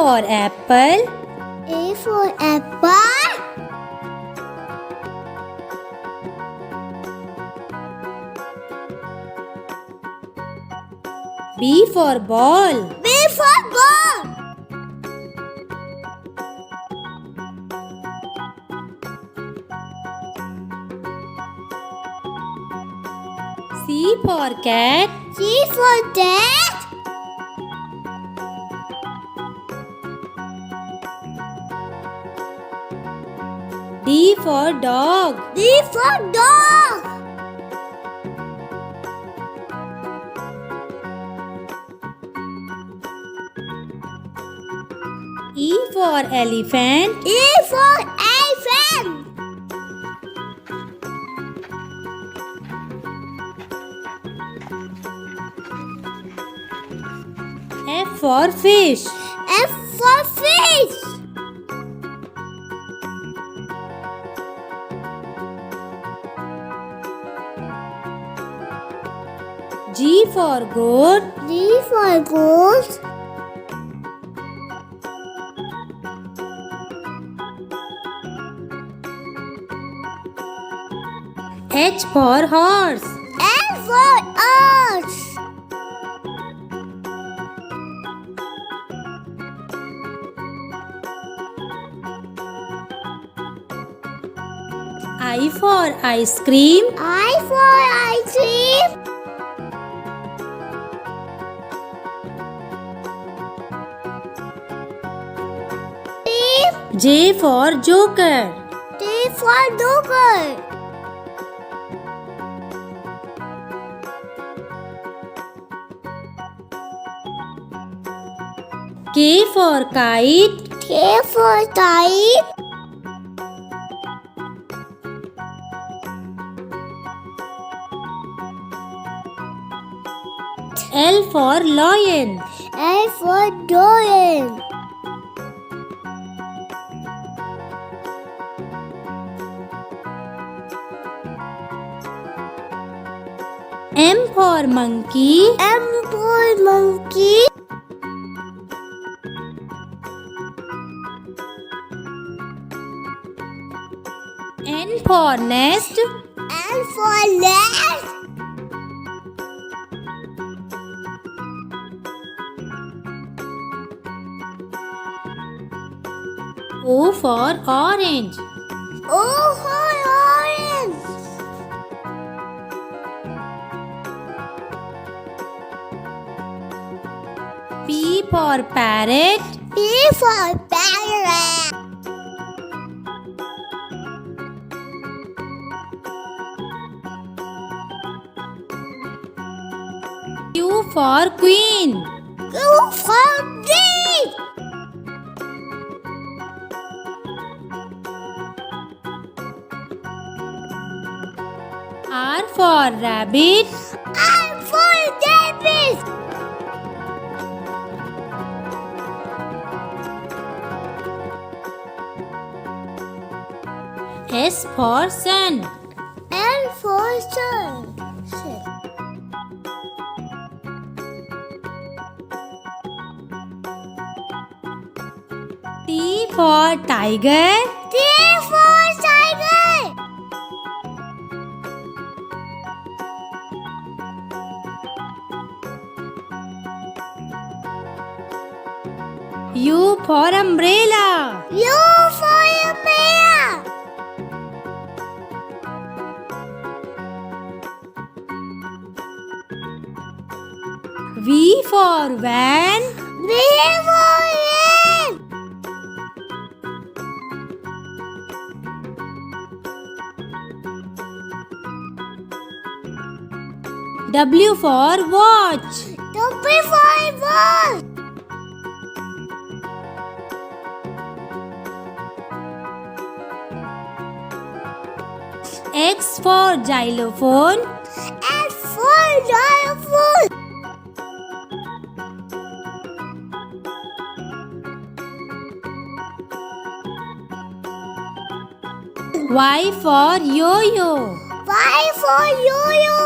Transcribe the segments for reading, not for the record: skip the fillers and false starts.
for apple. A for apple. B for ball. B for ball. C for cat. C for cat. D for dog. D for dog. E for elephant. E for elephant. F for fish. F for fish. G for goat. G for goat. H for horse. H for horse. I for ice cream. I for ice cream. J for joker. J for joker. K for kite. K for kite. L for lion. L for lion. M for monkey. M for monkey. N for nest. N for nest. O for orange. O for orange. P for parrot. P for parrot. Q for queen. Q for queen. R for rabbit. R for rabbit. S for sun. N for sun. T for tiger. T for tiger. U for umbrella. U for umbrella. V for van. V for van. W for watch. W for watch. X for xylophone. X for xylophone. Y for yo-yo. Y for yo-yo.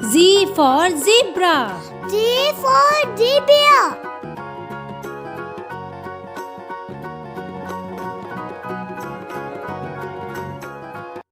Z for zebra. Z for zebra.